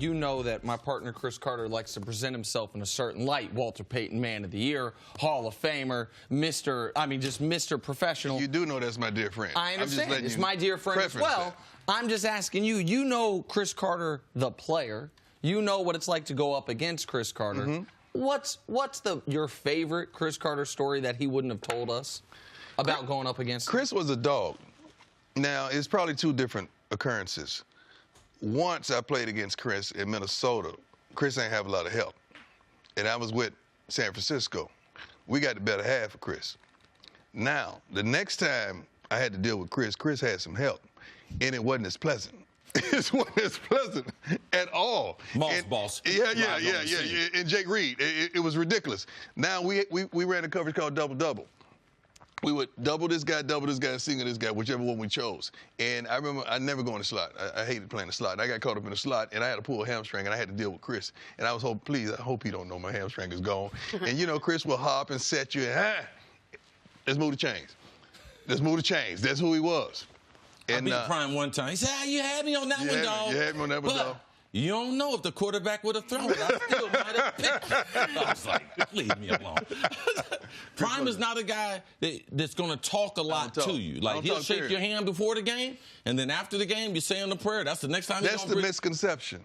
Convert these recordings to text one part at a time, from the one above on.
You know that my partner, Cris Carter, likes to present himself in a certain light. Walter Payton, Man of the Year, Hall of Famer, Mr. Professional. You do know that's my dear friend. I understand. It's my dear friend as well. I'm just asking you, you know Cris Carter, the player. You know what it's like to go up against Cris Carter. Mm-hmm. What's your favorite Cris Carter story that he wouldn't have told us about going up against him? Cris was a dog. Now, it's probably two different occurrences. Once I played against Cris in Minnesota. Cris ain't have a lot of help. And I was with San Francisco. We got the better half of Cris. Now, the next time I had to deal with Cris, Cris had some help. And it wasn't as pleasant. It wasn't as pleasant at all. Boss. Yeah. And Jake Reed. It was ridiculous. Now, we ran a coverage called Double-Double. We would double this guy, single this guy, whichever one we chose. And I remember I never go in the slot. I hated playing the slot. And I got caught up in the slot, and I had to pull a hamstring, and I had to deal with Cris. And I was hoping, please, I hope he don't know my hamstring is gone. And, you know, Cris will hop and set you, and, let's move the chains. Let's move the chains. That's who he was. And I beat Prime one time. He said, you had me on that one, dog. You had me on that one, dog. You don't know if the quarterback would have thrown it. I still might have picked it. I was like, leave me alone. Prime is not a guy that's going to talk a lot to you. Like, he'll shake your hand before the game, and then after the game, you're saying the prayer. That's the next time That's the misconception.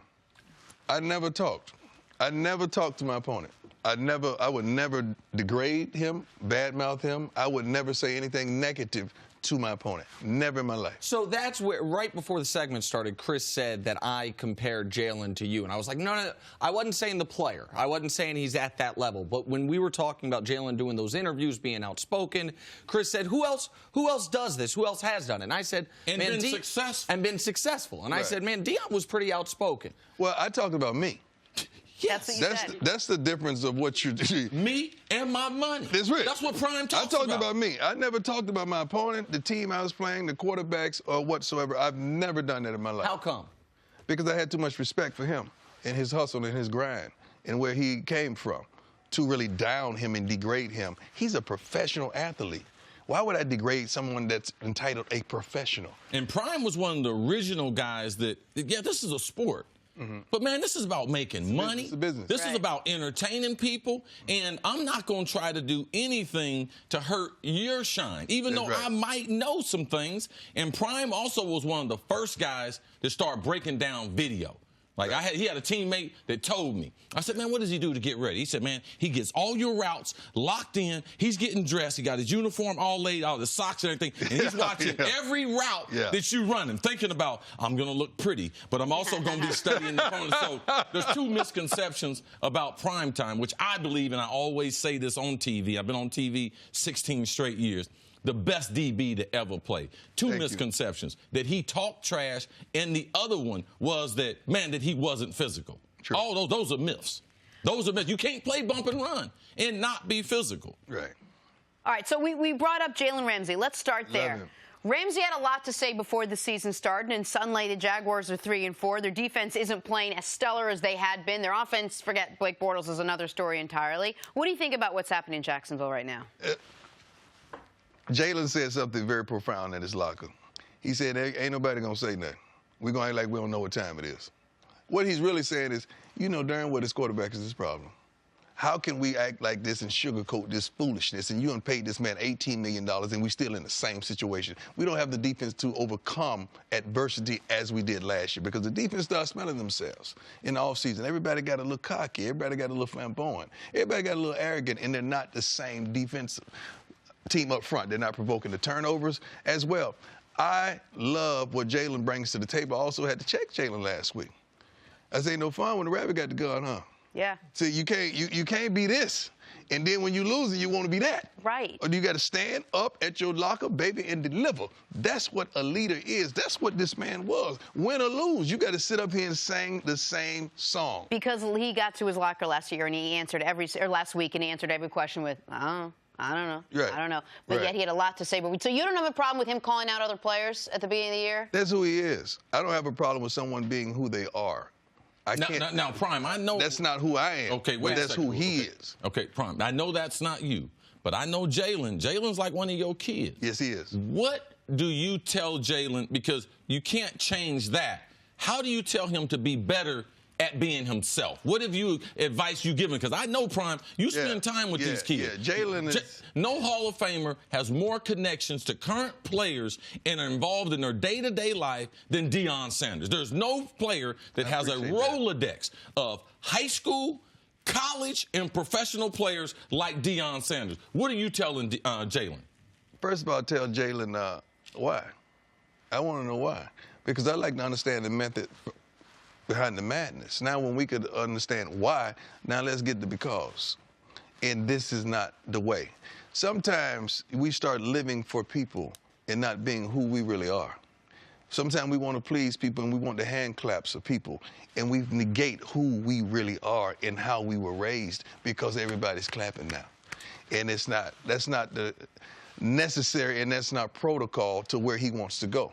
I never talked. I never talked to my opponent. I would never degrade him, badmouth him. I would never say anything negative to my opponent. Never in my life. So that's where, right before the segment started, Cris said that I compared Jalen to you. And I was like, no. I wasn't saying the player. I wasn't saying he's at that level. But when we were talking about Jalen doing those interviews, being outspoken, Cris said, who else does this? Who else has done it? And I said, and been successful. And been successful. And I said, man, Deion was pretty outspoken. Well, I talked about me. Yes, that's the difference of what you do. Me and my money. That's right. That's what Prime talks about. I talked about me. I never talked about my opponent, the team I was playing, the quarterbacks, or whatsoever. I've never done that in my life. How come? Because I had too much respect for him and his hustle and his grind and where he came from to really down him and degrade him. He's a professional athlete. Why would I degrade someone that's entitled a professional? And Prime was one of the original guys that, yeah, this is a sport. Mm-hmm. But, man, this is about making money. It's a business. This is about entertaining people. And I'm not going to try to do anything to hurt your shine, even though I might know some things. And Prime also was one of the first guys to start breaking down video. Like, he had a teammate that told me. I said, man, what does he do to get ready? He said, man, he gets all your routes locked in. He's getting dressed. He got his uniform all laid out, the socks and everything. And he's watching every route that you run and thinking about, I'm going to look pretty, but I'm also going to be studying the opponent. So there's two misconceptions about prime time, which I believe, and I always say this on TV. I've been on TV 16 straight years. The best DB to ever play. Two misconceptions, that he talked trash, and the other one was that, man, that he wasn't physical. True. All those are myths. Those are myths. You can't play bump and run and not be physical. Right. All right, so we brought up Jalen Ramsey. Let's start there. Ramsey had a lot to say before the season started, and suddenly the Jaguars are 3-4. Their defense isn't playing as stellar as they had been. Their offense, forget Blake Bortles, is another story entirely. What do you think about what's happening in Jacksonville right now? Jalen said something very profound in his locker. He said, ain't nobody going to say nothing. We're going to act like we don't know what time it is. What he's really saying is, you know darn well this quarterback is his problem. How can we act like this and sugarcoat this foolishness? And you done paid this man $18 million, and we're still in the same situation. We don't have the defense to overcome adversity as we did last year, because the defense started smelling themselves in the offseason. Everybody got a little cocky. Everybody got a little flamboyant. Everybody got a little arrogant, and they're not the same defensive team up front. They're not provoking the turnovers as well. I love what Jalen brings to the table. I also had to check Jalen last week. I said, ain't no fun when the rabbit got the gun, huh? Yeah. So you can't be this. And then when you lose it, you want to be that. Right. Or you got to stand up at your locker, baby, and deliver. That's what a leader is. That's what this man was. Win or lose, you got to sit up here and sing the same song. Because he got to his locker last year, and he answered last week, and he answered every question with, I don't know. Right. I don't know. But yet he had a lot to say. So you don't have a problem with him calling out other players at the beginning of the year? That's who he is. I don't have a problem with someone being who they are. Now, Prime, I know that's not who I am. Okay, wait. But that's who he is. Okay, Prime. I know that's not you, but I know Jalen. Jalen's like one of your kids. Yes, he is. What do you tell Jalen? Because you can't change that. How do you tell him to be better at being himself? What have you advice you given? Because I know, Prime, you spend time with these kids. Yeah, Jalen is... No Hall of Famer has more connections to current players and are involved in their day-to-day life than Deion Sanders. There's no player that has a Rolodex of high school, college, and professional players like Deion Sanders. What are you telling Jalen? First of all, tell Jalen why. I want to know why. Because I like to understand the method behind the madness. Now, when we could understand why, now let's get the because. And this is not the way. Sometimes we start living for people and not being who we really are. Sometimes we want to please people and we want the hand claps of people, and we negate who we really are and how we were raised because everybody's clapping now. And that's not the necessary, and that's not protocol to where he wants to go.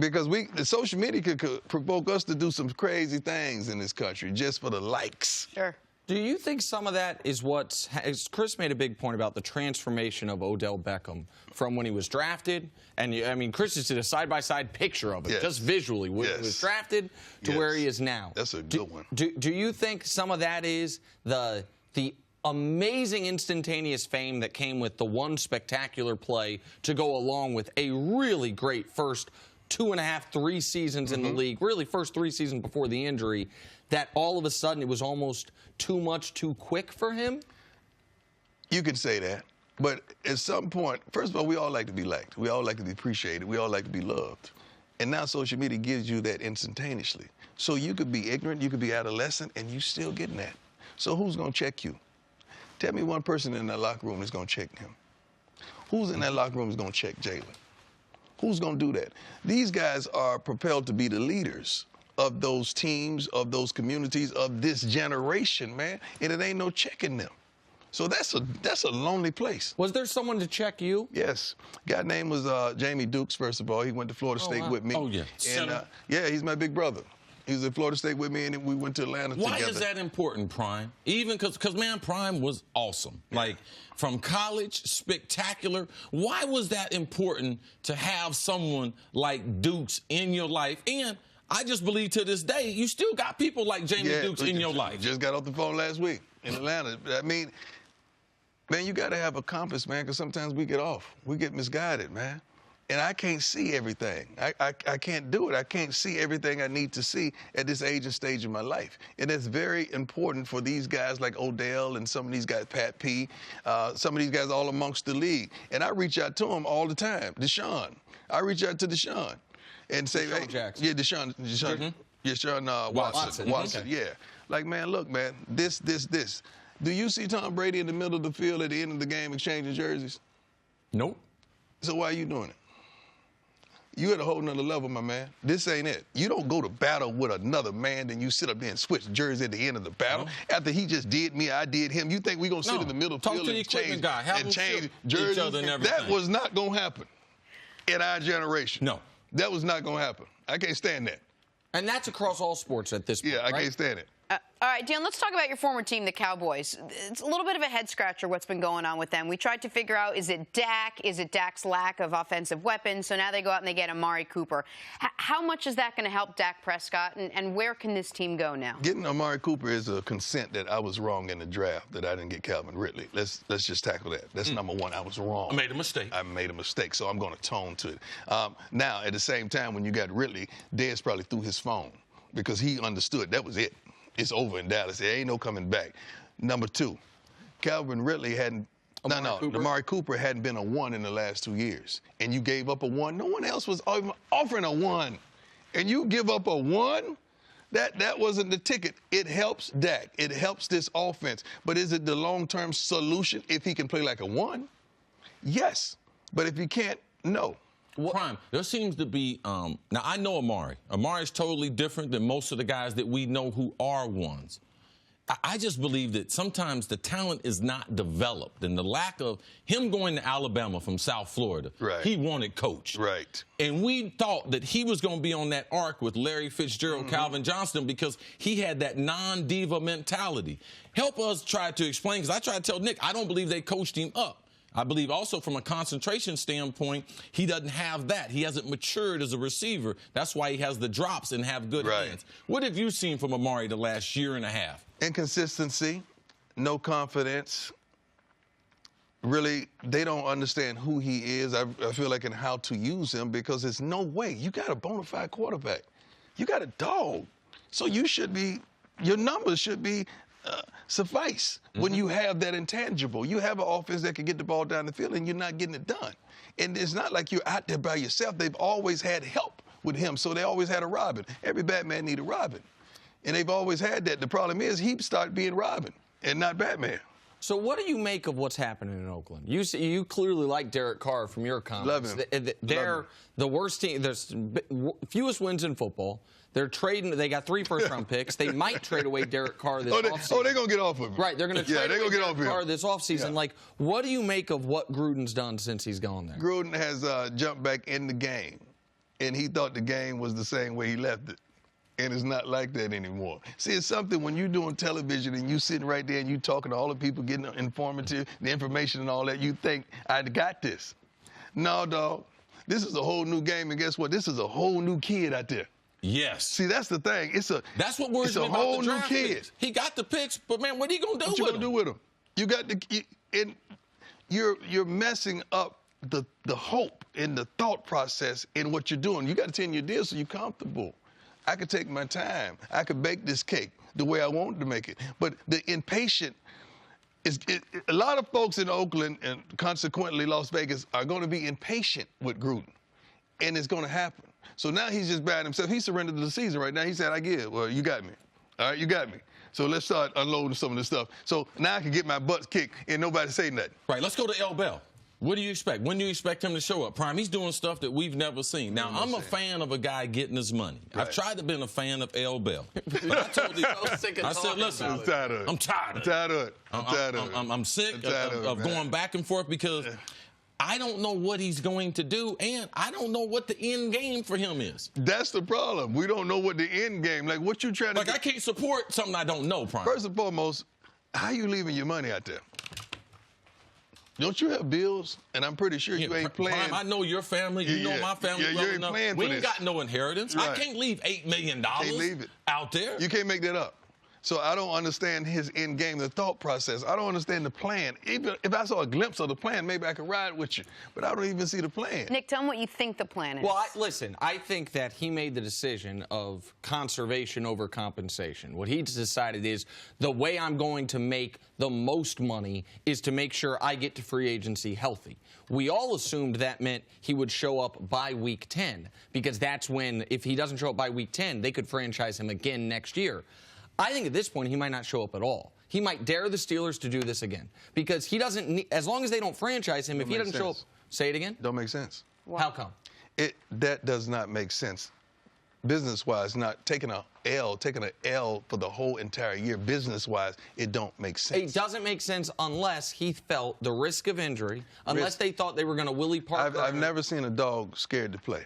Because the social media could provoke us to do some crazy things in this country just for the likes. Sure. Do you think some of that is Chris made a big point about the transformation of Odell Beckham from when he was drafted, and I mean, Chris just did a side-by-side picture of it, just visually, when he was drafted to where he is now. That's a good one. Do you think some of that is the amazing instantaneous fame that came with the one spectacular play to go along with a really great first 2.5, 3 seasons in the league, really first 3 seasons before the injury, that all of a sudden it was almost too much too quick for him? You could say that. But at some point, first of all, we all like to be liked. We all like to be appreciated. We all like to be loved. And now social media gives you that instantaneously. So you could be ignorant, you could be adolescent, and you still getting that. So who's going to check you? Tell me one person in that locker room is going to check him. Who's in that locker room is going to check Jalen? Who's going to do that? These guys are propelled to be the leaders of those teams, of those communities, of this generation, man, and it ain't no checking them. So that's a lonely place. Was there someone to check you? Yes. Guy name was Jamie Dukes, first of all. He went to Florida State with me. Oh, yeah. And, yeah, he's my big brother. He was at Florida State with me, and we went to Atlanta together. Why is that important, Prime? Even because, man, Prime was awesome. Like, from college, spectacular. Why was that important to have someone like Dukes in your life? And I just believe to this day, you still got people like Jamie Dukes in your life. Just got off the phone last week in Atlanta. I mean, man, you got to have a compass, man, because sometimes we get off. We get misguided, man. And I can't see everything. I can't do it. I can't see everything I need to see at this age and stage of my life. And it's very important for these guys like Odell and some of these guys, Pat P., some of these guys all amongst the league. And I reach out to them all the time. Deshaun. I reach out to Deshaun and say, Deshaun hey, Jackson. yeah, Deshaun Watson. Okay. Yeah. Like, man, look, man, this. Do you see Tom Brady in the middle of the field at the end of the game exchanging jerseys? Nope. So why are you doing it? You at a whole nother level, my man. This ain't it. You don't go to battle with another man, then you sit up there and switch jerseys at the end of the battle. After he just did me, I did him. You think we gonna sit in the middle field and change jerseys? That was not gonna happen in our generation. No. That was not gonna happen. I can't stand that. And that's across all sports at this point, I can't stand it. All right, Deion, let's talk about your former team, the Cowboys. It's a little bit of a head-scratcher what's been going on with them. We tried to figure out, is it Dak? Is it Dak's lack of offensive weapons? So now they go out and they get Amari Cooper. How much is that going to help Dak Prescott, and where can this team go now? Getting Amari Cooper is a consent that I was wrong in the draft, that I didn't get Calvin Ridley. Let's just tackle that. That's number one. I was wrong. I made a mistake. I made a mistake, so I'm going to tone to it. Now, at the same time, when you got Ridley, Dez probably threw his phone because he understood that was it. It's over in Dallas. There ain't no coming back. Number two, Calvin Ridley hadn't. Amari Cooper hadn't been a 1 in the last 2 years. And you gave up a 1. No one else was even offering a 1. And you give up a 1? That wasn't the ticket. It helps Dak. It helps this offense. But is it the long-term solution if he can play like a 1? Yes. But if he can't, no. Prime, there seems to be, now I know Amari. Amari is totally different than most of the guys that we know who are ones. I just believe that sometimes the talent is not developed, and the lack of him going to Alabama from South Florida, he wanted coach. Right. And we thought that he was going to be on that arc with Larry Fitzgerald, Calvin Johnston, because he had that non-diva mentality. Help us try to explain, because I try to tell Nick, I don't believe they coached him up. I believe also from a concentration standpoint, he doesn't have that. He hasn't matured as a receiver. That's why he has the drops and have good hands. What have you seen from Amari the last year and a half? Inconsistency, no confidence. Really, they don't understand who he is, I feel like, and how to use him, because there's no way. You got a bona fide quarterback. You got a dog. So you should be, your numbers should be suffice when you have that intangible. You have an offense that can get the ball down the field, and you're not getting it done. And it's not like you're out there by yourself. They've always had help with him, so they always had a Robin. Every Batman need a Robin. And they've always had that. The problem is he started being Robin and not Batman. So what do you make of what's happening in Oakland? You clearly like Derek Carr from your comments. Love him. They're the worst team. There's fewest wins in football. They're trading. They got 3 first-round picks. They might trade away Derek Carr this offseason. They're going to get off of him. Right, they're going to trade away Derek Carr this offseason. Yeah. Like, what do you make of what Gruden's done since he's gone there? Gruden has jumped back in the game, and he thought the game was the same way he left it. And it's not like that anymore. See, it's something when you're doing television and you sitting right there and you talking to all the people, getting informative, the information and all that, you think, I got this. No, dog. This is a whole new game, and guess what? This is a whole new kid out there. Yes. See, that's the thing. That's what worries me about whole the new draft kid. picks. He got the picks, but man, what are you gonna do with him? What you gonna do with him? You got you're messing up the hope and the thought process in what you're doing. You got a 10-year deal, so you're comfortable. I could take my time. I could bake this cake the way I want to make it. But the impatient a lot of folks in Oakland and consequently Las Vegas are going to be impatient with Gruden, and it's going to happen. So now he's just bad himself. He surrendered to the season right now. He said, I give. Well, you got me. All right, you got me. So let's start unloading some of this stuff. So now I can get my butt kicked and nobody say nothing. Right, let's go to L. Bell. What do you expect? When do you expect him to show up? Prime, he's doing stuff that we've never seen. Now, I'm a fan of a guy getting his money. Right. I've tried to be a fan of L. Bell. But I told you, I said, listen, I'm tired of it. I'm tired of it. I'm sick of going back and forth because I don't know what he's going to do, and I don't know what the end game for him is. That's the problem. We don't know what the end game, like what you trying to do. I can't support something I don't know, Prime. First and foremost, how you leaving your money out there? Don't you have bills? And I'm pretty sure you ain't playing. Prime, I know your family. You know my family. You ain't playing for we this. ain't got no inheritance. Right. I can't leave $8 million out there. You can't make that up. So I don't understand his end game, the thought process. I don't understand the plan. Even if I saw a glimpse of the plan, maybe I could ride with you. But I don't even see the plan. Nick, tell me what you think the plan is. Well, listen, I think that he made the decision of conservation over compensation. What he's decided is the way I'm going to make the most money is to make sure I get to free agency healthy. We all assumed that meant he would show up by week 10 because that's when, if he doesn't show up by week 10, they could franchise him again next year. I think at this point he might not show up at all. He might dare the Steelers to do this again because he doesn't need, as long as they don't franchise him, if he doesn't show up, say it again? Don't make sense. Wow. How come? That does not make sense. Business-wise, not taking an L for the whole entire year, business-wise, it don't make sense. It doesn't make sense unless he felt the risk of injury, unless they thought they were going to Willie Parker. I've never seen a dog scared to play.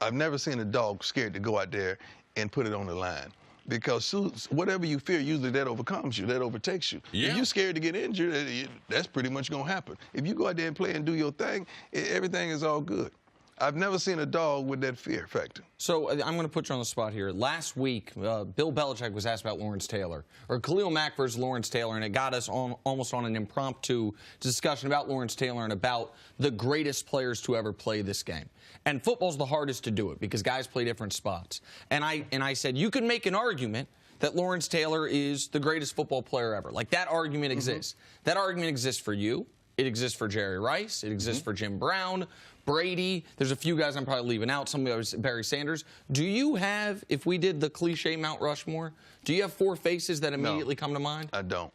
I've never seen a dog scared to go out there and put it on the line. Because whatever you fear, usually that overcomes you, that overtakes you. Yeah. If you're scared to get injured, that's pretty much going to happen. If you go out there and play and do your thing, everything is all good. I've never seen a dog with that fear factor. So I'm going to put you on the spot here. Last week, Bill Belichick was asked about Lawrence Taylor, or Khalil Mack versus Lawrence Taylor, and it got us almost on an impromptu discussion about Lawrence Taylor and about the greatest players to ever play this game. And football's the hardest to do it because guys play different spots. And I said, you can make an argument that Lawrence Taylor is the greatest football player ever. Like, that argument exists. That argument exists for you. It exists for Jerry Rice. It exists for Jim Brown, Brady. There's a few guys I'm probably leaving out. Some of those, Barry Sanders. Do you have, if we did the cliche Mount Rushmore, do you have 4 faces that immediately come to mind? I don't.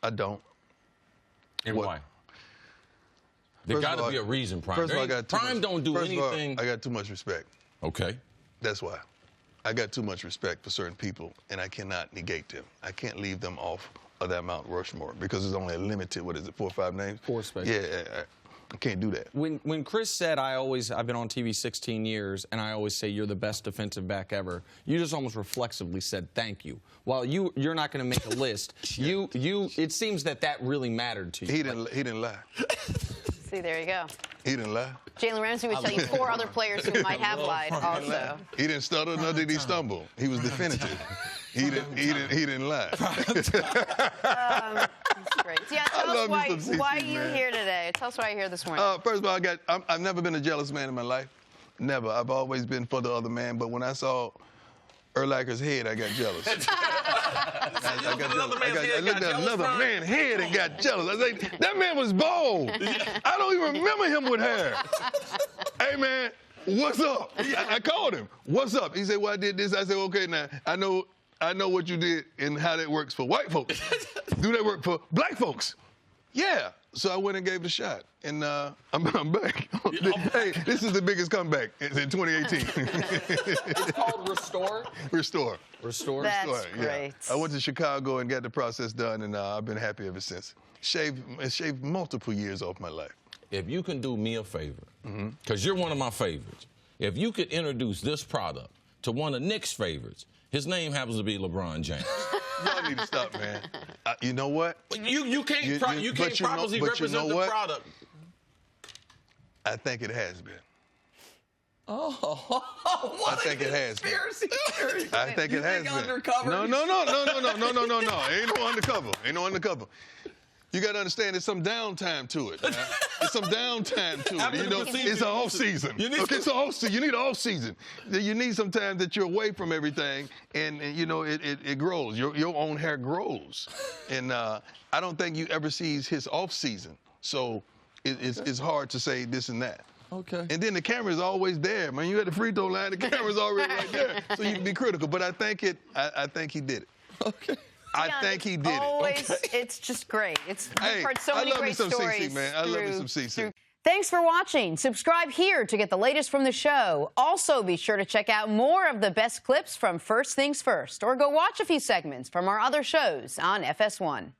And why? There got to be a reason, Prime. First of all, Prime don't do anything. I got too much respect. Okay. That's why. I got too much respect for certain people, and I cannot negate them. I can't leave them off of that Mount Rushmore because there's only a limited, 4 or 5 names? 4 spaces. Yeah. I can't do that. When Cris said, I've been on TV 16 years, and I always say you're the best defensive back ever, you just almost reflexively said thank you. While you're not going to make a list, it seems that really mattered to you. He didn't lie. See, there you go. He didn't lie. Jalen Ramsey would tell you 4 other players who might have lied also. He didn't stutter, nor did he stumble. He was definitive. He didn't lie. That's great. Yeah, tell us why are you here today? Tell us why you're here this morning. First of all, I've never been a jealous man in my life. Never. I've always been for the other man. But when I saw Urlacher's head, I got jealous. I looked at another man's head and got jealous. I was like, that man was bald. I don't even remember him with hair. Hey, man, what's up? I called him. What's up? He said, well, I did this. I said, okay, now, I know what you did and how that works for white folks. Do that work for black folks? Yeah. So I went and gave it a shot. And I'm back. Hey, this is the biggest comeback in 2018. It's called Restore? Restore. That's great. Yeah. I went to Chicago and got the process done, and I've been happy ever since. It shaved multiple years off my life. If you can do me a favor, because you're one of my favorites, if you could introduce this product to one of Nick's favorites, his name happens to be LeBron James. Y'all need to stop, man. You know what? You can't properly represent the product. I think it has been. Oh, I think it has been. I think it has been. Undercover? No. Ain't no undercover. You got to understand there's some downtime to it. Man. There's some downtime to it. You know, it's an off season. It's an off season. You need an off season. You need some time that you're away from everything, and you know it grows. Your own hair grows, and I don't think you ever sees his off season. So it's hard to say this and that. Okay. And then the camera's always there, man. You at the free throw line, the camera's already right there, so you can be critical. But I think he did it. Okay. I think he did it. Okay. It's just great. We've heard so many great stories. CC, man. I love me some CC. Thanks for watching. Subscribe here to get the latest from the show. Also, be sure to check out more of the best clips from First Things First, or go watch a few segments from our other shows on FS1.